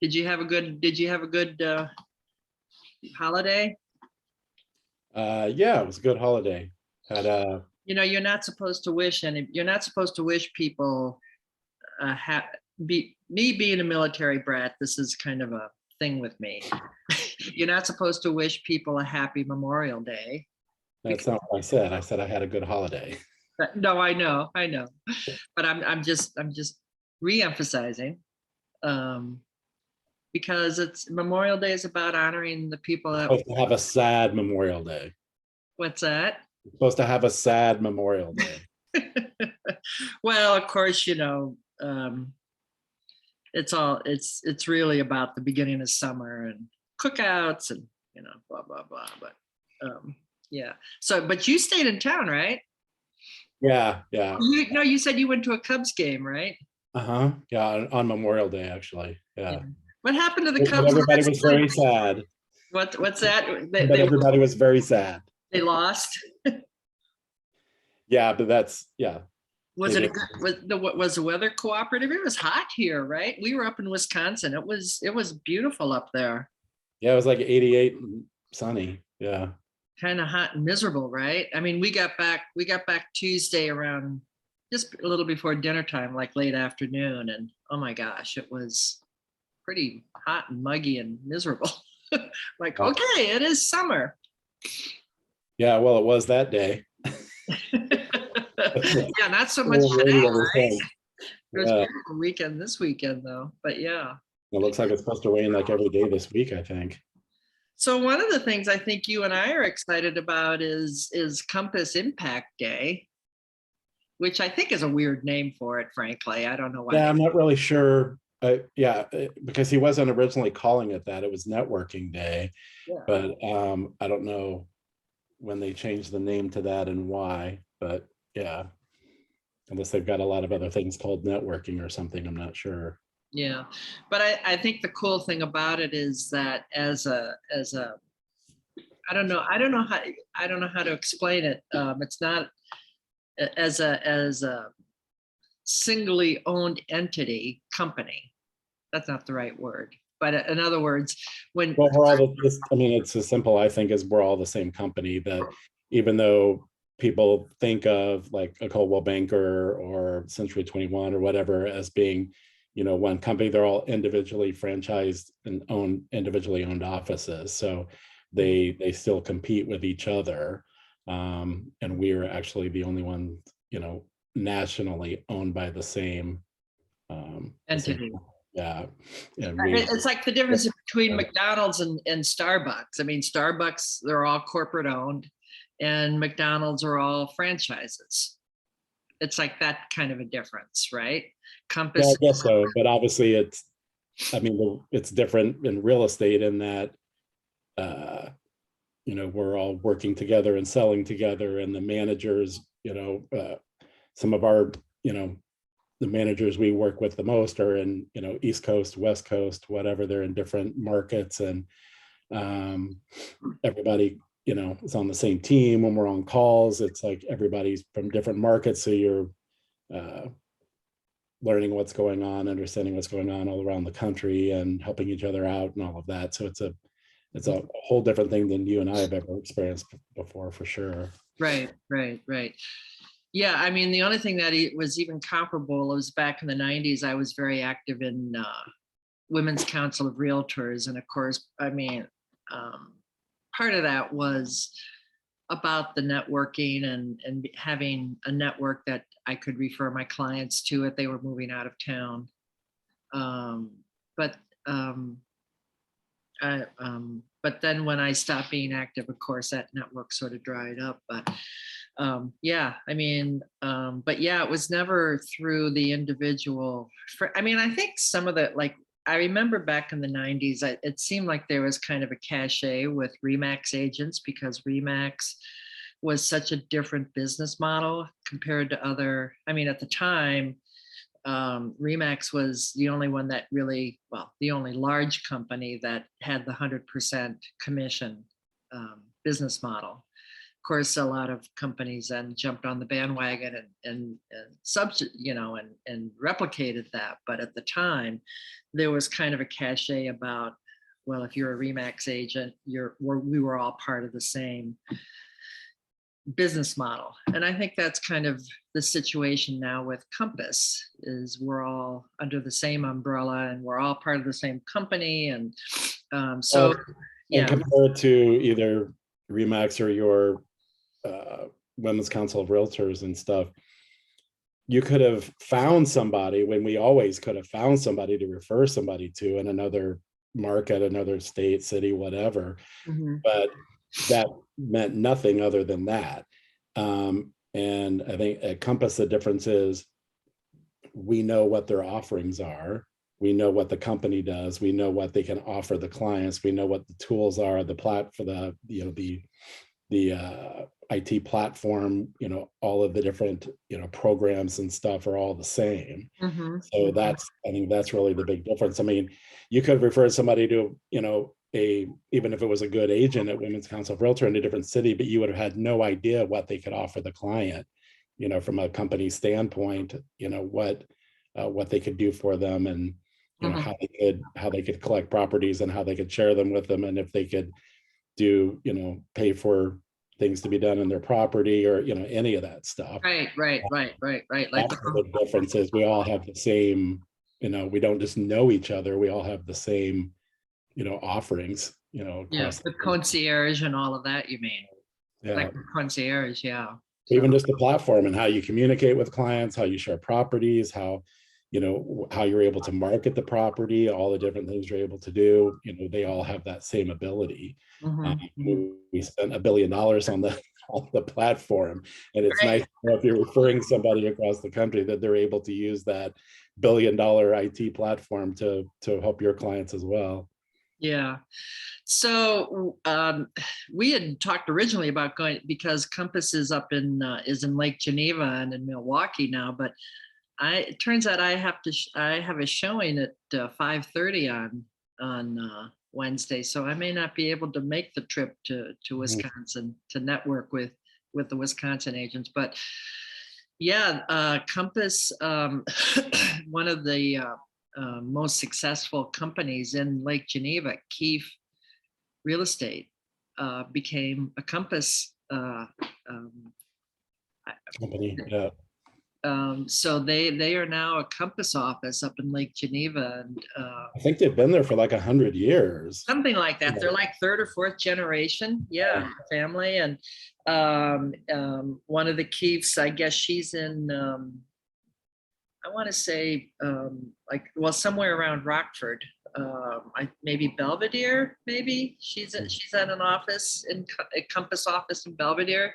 Did you have a good holiday? Yeah, it was a good holiday. Had You're not supposed to wish people me being a military brat, this is kind of a thing with me. You're not supposed to wish people a happy Memorial Day. that's not what I said. I said I had a good holiday. No, I know, but I'm just re-emphasizing, because it's Memorial Day is about honoring the people that. Supposed to have a sad Memorial Day. What's that? Supposed to have a sad Memorial Day. Well, of course, it's really about the beginning of summer and cookouts and blah blah blah. But yeah. So, but you stayed in town, right? Yeah. You said you went to a Cubs game, right? Yeah, on Memorial Day, actually. Yeah. What happened to the But Cubs? everybody was very sad. What's that? But everybody was very sad. They lost. Yeah, but that's Was the weather cooperative? It was hot here, right? We were up in Wisconsin. It was beautiful up there. Yeah, it was like 88 and sunny. Yeah. Kind of hot and miserable, right? I mean, we got back Tuesday around just a little before dinner time, like late afternoon, and oh my gosh, it was pretty hot and muggy and miserable. Like, okay, it is summer. Yeah, well, it was that day. Yeah, not so much today, right? There's a weekend this weekend though, but yeah. It looks like it's supposed to rain like every day this week, I think. So one of the things I think you and I are excited about is Compass Impact Day, which I think is a weird name for it, frankly. I don't know why. Yeah, I'm not really sure. Because he wasn't originally calling it that. It was Networking Day. Yeah. But I don't know when they changed the name to that and why. But yeah, unless they've got a lot of other things called networking or something, I'm not sure. Yeah, but I think the cool thing about it is that as a I don't know how to explain it. It's not as a singly owned entity company. That's not the right word. But in other words, when we're all it's as simple, I think, as we're all the same company, that even though people think of like a Coldwell Banker or Century 21 or whatever as being, one company, they're all individually franchised and individually owned offices. So they still compete with each other. And we're actually the only one, nationally owned by the same entity. Yeah. It's like the difference between McDonald's and Starbucks. I mean, Starbucks, they're all corporate owned, and McDonald's are all franchises. It's like that kind of a difference, right? Compass. Yeah, I guess so, but obviously it's different in real estate in that, we're all working together and selling together, and the managers, some of our, the managers we work with the most are in, East Coast, West Coast, whatever. They're in different markets, and everybody, is on the same team. When we're on calls, it's like everybody's from different markets. So you're learning what's going on, understanding what's going on all around the country, and helping each other out and all of that. So it's a whole different thing than you and I have ever experienced before, for sure. Right. Yeah, I mean, the only thing that was even comparable was back in the 90s, I was very active in Women's Council of Realtors. And of course, I mean, part of that was about the networking and having a network that I could refer my clients to if they were moving out of town. But then when I stopped being active, of course, that network sort of dried up. But yeah, I mean, but yeah, it was never through the individual. I mean, I think some of the, like, I remember back in the 90s, it seemed like there was kind of a cachet with RE/MAX agents, because RE/MAX was such a different business model compared to other, I mean, at the time, RE/MAX was the only one that really, well, the only large company that had the 100% commission business model. course, a lot of companies then jumped on the bandwagon and replicated that. But at the time, there was kind of a cachet about, well, if you're a Remax agent, we were all part of the same business model. And I think that's kind of the situation now with Compass, is we're all under the same umbrella and we're all part of the same company. And so, and compared to either Remax or your Women's Council of Realtors and stuff, you could have found somebody, when we always could have found somebody to refer somebody to in another market, another state, city, whatever. But that meant nothing other than that. And I think at Compass, the difference is we know what their offerings are. We know what the company does. We know what they can offer the clients. We know what the tools are, the IT platform, all of the different, programs and stuff are all the same. So I think that's really the big difference. I mean, you could refer somebody to, even if it was a good agent at Women's Council of Realtor in a different city, but you would have had no idea what they could offer the client, from a company standpoint, what they could do for them, and how they could collect properties and how they could share them with them, and if they could do, pay for things to be done in their property, or any of that stuff. Right. Like that's the difference is we all have the same, we don't just know each other. We all have the same, offerings, across the concierge and all of that, you mean? Yeah. Like the concierge, yeah. Even just the platform and how you communicate with clients, how you share properties, how you're able to market the property, all the different things you're able to do, they all have that same ability. We spent $1 billion on the platform, and it's nice to know if you're referring somebody across the country that they're able to use that $1 billion IT platform to help your clients as well. Yeah. So we had talked originally about going, because Compass is up is in Lake Geneva and in Milwaukee now, but it turns out I have a showing at 5:30 on Wednesday, so I may not be able to make the trip to Wisconsin to network with the Wisconsin agents. But yeah, Compass, one of the most successful companies in Lake Geneva, Keefe Real Estate, became a Compass company. Yeah. So they are now a Compass office up in Lake Geneva, and I think they've been there for like 100 years, something like that. They're like third or fourth generation, family. And one of the Keefes, I guess she's in, I want to say somewhere around Rockford, maybe Belvedere. Maybe she's at an office a Compass office in Belvedere.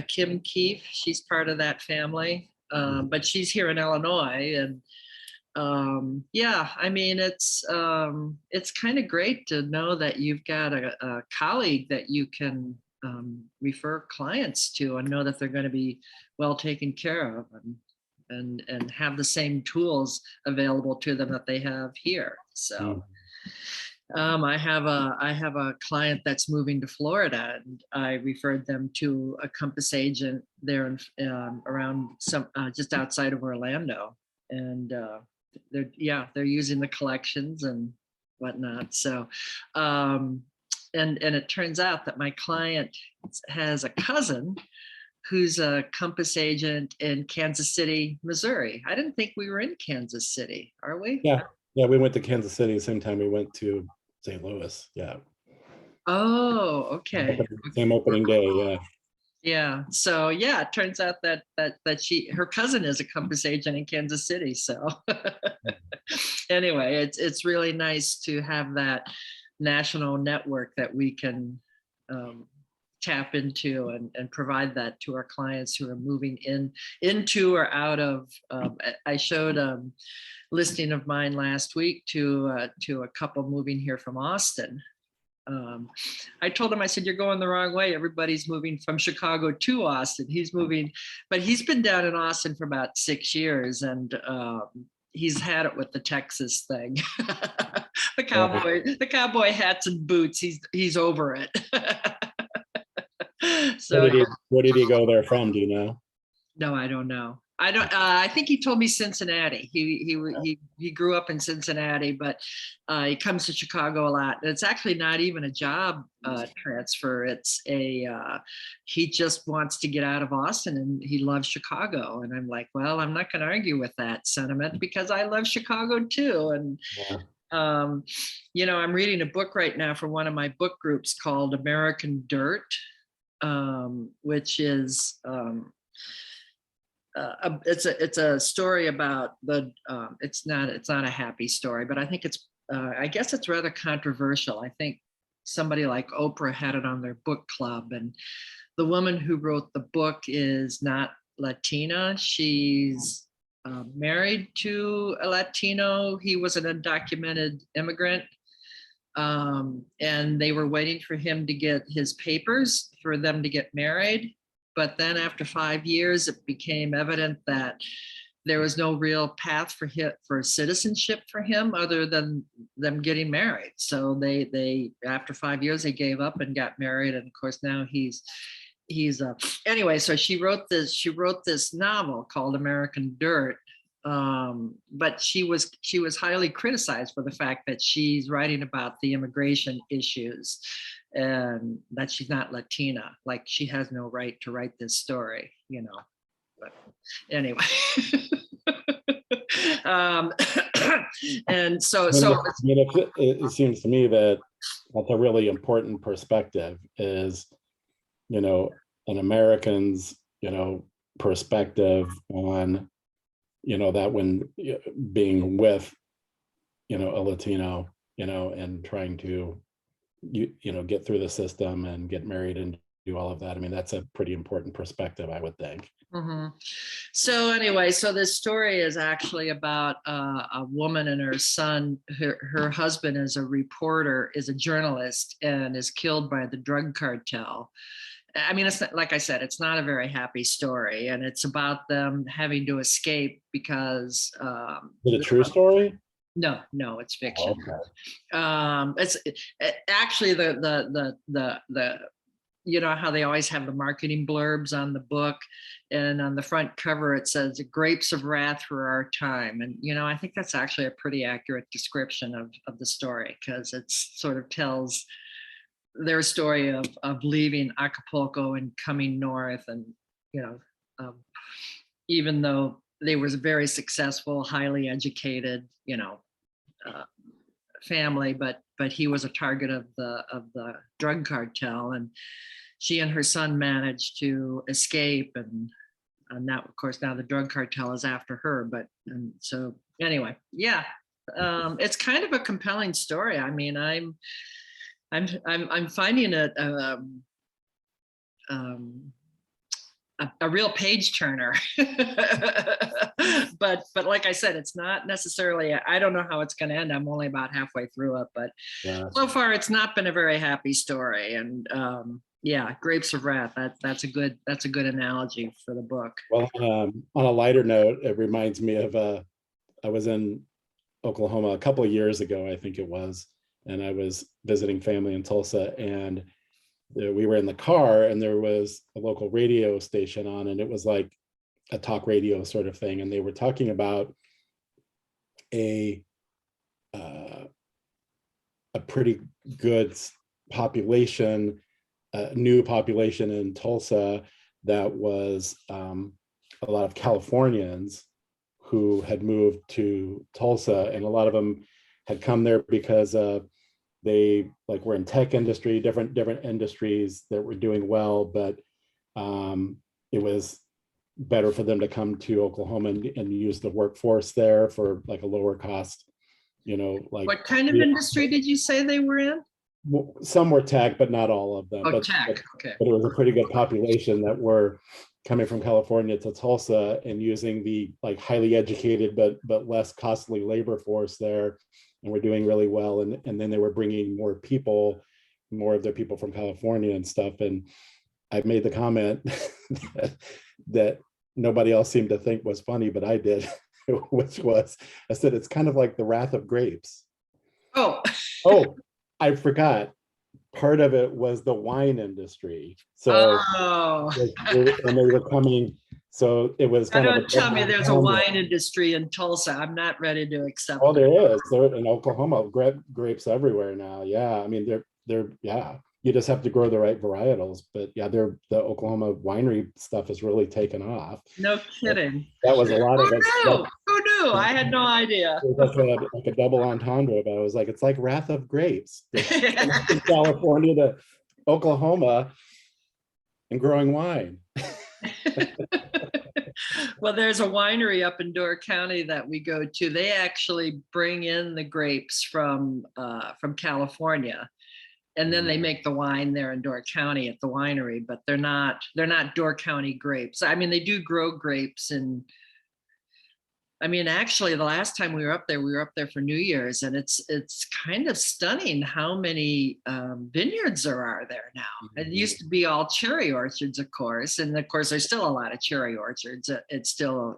Kim Keefe, she's part of that family. But she's here in Illinois, and I mean, it's kind of great to know that you've got a colleague that you can refer clients to and know that they're going to be well taken care of, and have the same tools available to them that they have here. So I have a client that's moving to Florida, and I referred them to a Compass agent there around just outside of Orlando, and they're using the collections and whatnot. So and it turns out that my client has a cousin who's a Compass agent in Kansas City, Missouri. I didn't think we were in Kansas City, are we? Yeah, we went to Kansas City the same time we went to St. Louis. Yeah. Oh, okay. Same opening day. Yeah. Yeah. So yeah, it turns out that her cousin is a Compass agent in Kansas City. So anyway, it's really nice to have that national network that we can tap into and provide that to our clients who are moving into or out of. I showed a listing of mine last week to a couple moving here from Austin. I told him, I said, you're going the wrong way. Everybody's moving from Chicago to Austin. He's moving, but he's been down in Austin for about 6 years, and he's had it with the Texas thing. the cowboy hats and boots. He's over it. So Where did he go there from? Do you know? no, I don't know. I don't. I think he told me Cincinnati. He grew up in Cincinnati, but he comes to Chicago a lot. And it's actually not even a job transfer. It's a he just wants to get out of Austin, and he loves Chicago. And I'm like, well, I'm not going to argue with that sentiment because I love Chicago too. And Yeah. I'm reading a book right now for one of my book groups called American Dirt, which is it's a story about the it's not a happy story, but I think I guess it's rather controversial. I think somebody like Oprah had it on their book club, and the woman who wrote the book is not Latina. She's married to a Latino. He was an undocumented immigrant, and they were waiting for him to get his papers for them to get married. But then after 5 years, it became evident that there was no real path for citizenship for him other than them getting married. So they after 5 years, they gave up and got married. And of course, now he's anyway. So she wrote this novel called American Dirt. But she was highly criticized for the fact that she's writing about the immigration issues and that she's not Latina, like she has no right to write this story, but anyway. um, and it seems to me that that's a really important perspective is, an American's, perspective on, that when being with, a Latino, and trying to, get through the system and get married and do all of that. I mean, that's a pretty important perspective, I would think. Mm-hmm. So anyway, so this story is actually about a woman and her son. Her husband is a reporter, is a journalist, and is killed by the drug cartel. I mean, it's not, like I said, it's not a very happy story, and it's about them having to escape because. Is it a true story? No, it's fiction. Oh, okay. It's actually the how they always have the marketing blurbs on the book, and on the front cover it says "Grapes of Wrath for Our Time," and I think that's actually a pretty accurate description of the story because it sort of tells their story of leaving Acapulco and coming north, and um, even though they was very successful, highly educated, family, but he was a target of the drug cartel, and she and her son managed to escape, and now, of course, now the drug cartel is after her. But and so anyway, yeah, it's kind of a compelling story. I mean, I'm finding it. A real page turner. but like I said, it's not necessarily, I don't know how it's going to end. I'm only about halfway through it, but Yeah. so far it's not been a very happy story. And yeah, Grapes of Wrath, that's a good analogy for the book. Well, on a lighter note, it reminds me of I was in Oklahoma a couple of years ago, I think it was, and I was visiting family in Tulsa, and we were in the car, and there was a local radio station on, and it was like a talk radio sort of thing, and they were talking about a pretty good population, new population in Tulsa that was a lot of Californians who had moved to Tulsa, and a lot of them had come there because they were in tech industry, different industries that were doing well, but it was better for them to come to Oklahoma and use the workforce there for like a lower cost, what kind of industry did you say they were in? Some were tech, but not all of them. Oh, tech. Okay. But it was a pretty good population that were coming from California to Tulsa and using the highly educated but less costly labor force there, and we're doing really well. And then they were bringing more of their people from California and stuff. And I made the comment that nobody else seemed to think was funny, but I did, which was, I said, it's kind of like the wrath of grapes. Oh, Oh, I forgot. part of it was the wine industry. So Oh, and they were coming, so it was I kind of a don't tell me double there's a entendre. wine industry in Tulsa. I'm not ready to accept Oh, that. there is. There in Oklahoma, grapes everywhere now. Yeah, I mean they're yeah. You just have to grow the right varietals. But yeah, the Oklahoma winery stuff has really taken off. No But kidding. that was a lot Who of us. knew? Who knew? I had no idea. It was like a double entendre, but I was like, it's like Wrath of Grapes. In California to Oklahoma and growing wine. Well, there's a winery up in Door County that we go to. They actually bring in the grapes from California, and then they make the wine there in Door County at the winery. But they're not Door County grapes. I mean, they do grow grapes, and I mean, actually, the last time we were up there for New Year's, and it's kind of stunning how many vineyards there are there now. It used to be all cherry orchards, of course, and of course, there's still a lot of cherry orchards. It's still,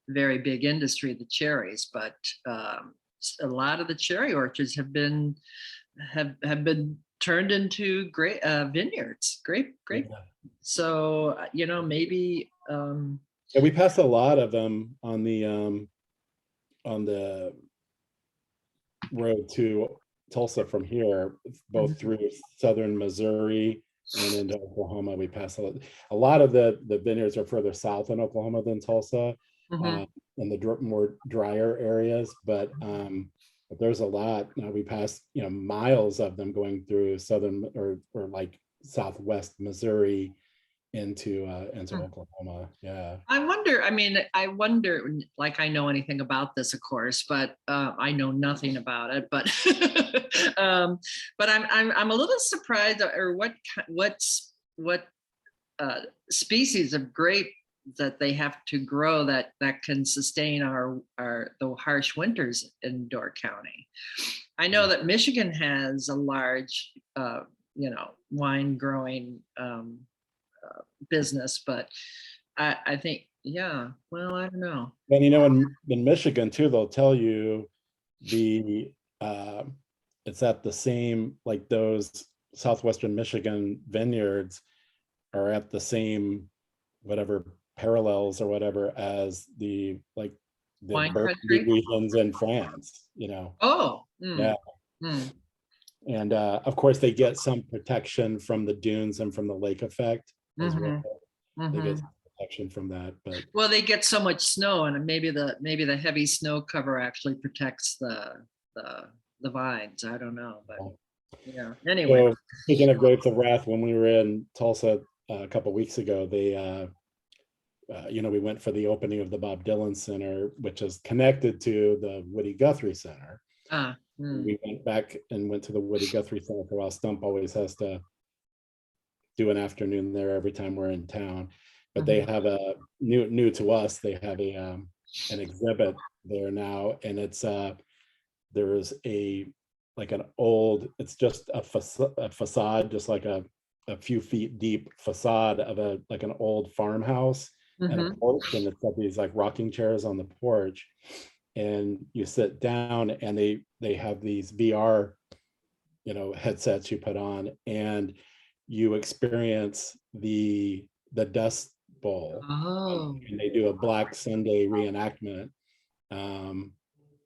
very big industry, the cherries, but a lot of the cherry orchards have been turned into great vineyards, grape. So maybe. And we passed a lot of them on the road to Tulsa from here, both through southern Missouri and into Oklahoma. We passed a lot of the vineyards are further south in Oklahoma than Tulsa, in the more drier areas. But there's a lot. Now we passed miles of them going through southern or like southwest Missouri into Oklahoma. Yeah. I wonder, like I know anything about this, of course, but I know nothing about it. But but I'm a little surprised, or what species of grape that they have to grow that can sustain the harsh winters in Door County. I know that Michigan has a large wine growing business, but I think, yeah, well, I don't know. And in Michigan too, they'll tell you the it's at the same, like those southwestern Michigan vineyards are at the same whatever parallels or whatever as the Wine Burgundy country. regions in France. Oh, Yeah. And of course they get some protection from the dunes and from the lake effect as well. They get some protection from that, but well, they get so much snow, and maybe the heavy snow cover actually protects the vines. I don't know, but yeah. Anyway. so speaking of grapes of wrath, when we were in Tulsa a couple of weeks ago, they we went for the opening of the Bob Dylan Center, which is connected to the Woody Guthrie Center. We went back and went to the Woody Guthrie Center for a while. Stump always has to do an afternoon there every time we're in town. But they have a new to us. They have an exhibit there now, and it's there's an old. It's just a facade, just like a few feet deep facade of an old farmhouse and a porch, and it's got these like rocking chairs on the porch, and you sit down, and they have these VR, headsets you put on, and you experience the Dust Bowl. And they do a Black Sunday reenactment. And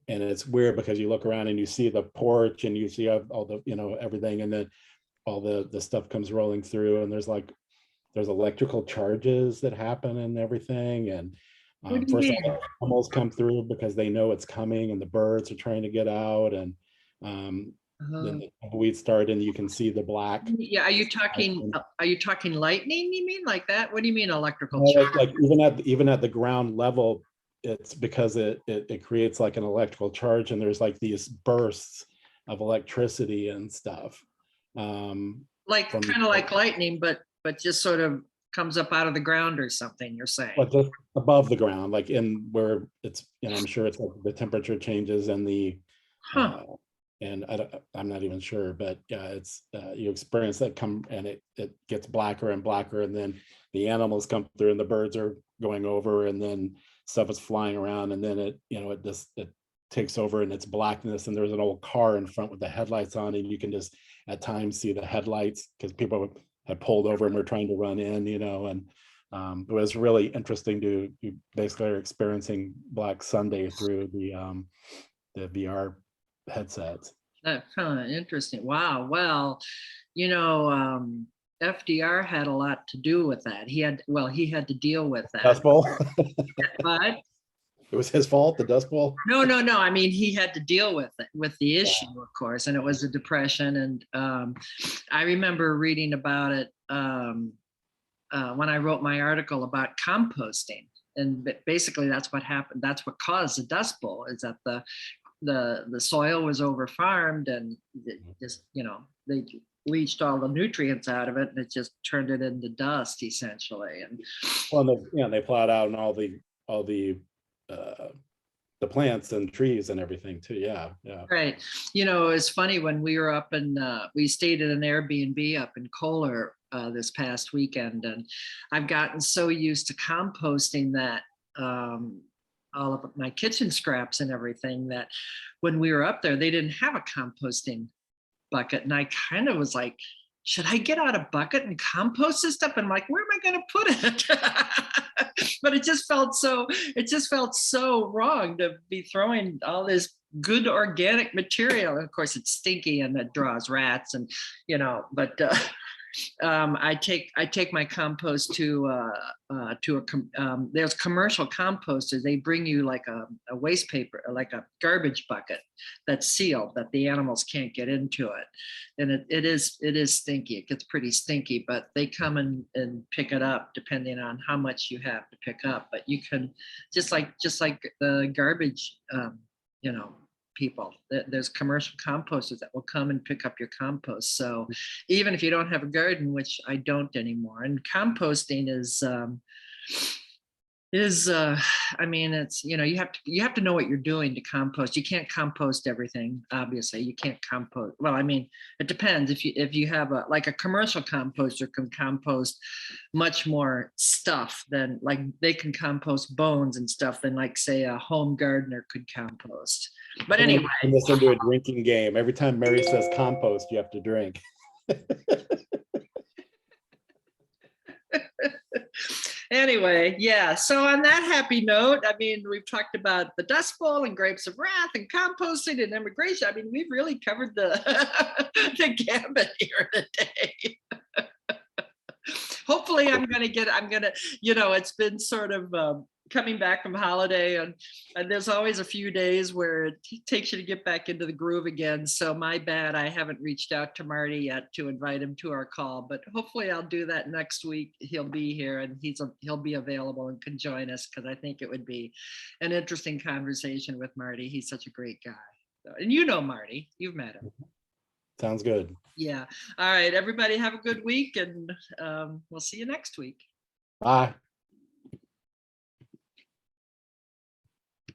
it's weird because you look around and you see the porch and you see all the, everything, and then all the stuff comes rolling through, and there's electrical charges that happen and everything. And first all the animals come through because they know it's coming, and the birds are trying to get out, and then the tumbleweeds start, and you can see the black. Yeah, are you talking lightning? You mean like that? What do you mean electrical charge? charge? Like even at the ground level, it's because it creates like an electrical charge, and there's like these bursts of electricity and stuff. Like kind of like lightning, but just sort of comes up out of the ground or something, you're saying? But just above the ground, like in where it's, I'm sure it's like the temperature changes and and I'm not even sure, but yeah, it's you experience that and it gets blacker and blacker, and then the animals come through and the birds are going over, and then stuff is flying around, and then it takes over in its blackness, and there's an old car in front with the headlights on, and you can just at times see the headlights because people had pulled over and were trying to run in, and it was really interesting to you basically are experiencing Black Sunday through the VR headsets. That's kind of interesting. Wow. Well, FDR had a lot to do with that. He had to deal with that. Dust Bowl. But It was his fault, the Dust Bowl. no. I mean, he had to deal with it, with the issue, of course, and it was a depression. And I remember reading about it when I wrote my article about composting. And basically, that's what happened. That's what caused the Dust Bowl, is that the soil was over farmed, and it just, they leached all the nutrients out of it, and it just turned it into dust essentially. And they plowed out and all the plants and trees and everything too. Yeah. Right. It's funny, when we were up in we stayed at an Airbnb up in Kohler this past weekend, and I've gotten so used to composting that all of my kitchen scraps and everything, that when we were up there, they didn't have a composting bucket. And I kind of was like, should I get out a bucket and compost this stuff? And I'm like, where am I going to put it? But it just felt so wrong to be throwing all this good organic material. Of course, it's stinky and it draws rats, and but I take my compost to there's commercial composters. They bring you like a waste paper, like a garbage bucket that's sealed, that the animals can't get into it. And it is stinky. It gets pretty stinky, but they come and pick it up depending on how much you have to pick up. But you can just like the garbage, people, there's commercial composters that will come and pick up your compost. So even if you don't have a garden, which I don't anymore, and composting is I mean, it's, you have to know what you're doing to compost. You can't compost everything. Obviously you can't compost. Well, I mean, it depends. If you have a commercial composter can compost much more stuff than, like, they can compost bones and stuff than, like, say, a home gardener could compost. But anyway, turn this into a drinking game. Every time Mary says compost, you have to drink. Anyway, yeah. So on that happy note, I mean, we've talked about the Dust Bowl and Grapes of Wrath and composting and immigration. I mean, we've really covered the the gambit here today. Hopefully I'm gonna, it's been sort of coming back from holiday, and there's always a few days where it takes you to get back into the groove again. So my bad, I haven't reached out to Marty yet to invite him to our call, but hopefully I'll do that next week. He'll be here and he'll be available and can join us, because I think it would be an interesting conversation with Marty. He's such a great guy. So, and Marty, you've met him. Sounds good. Yeah. All right, everybody have a good week, and we'll see you next week. Bye.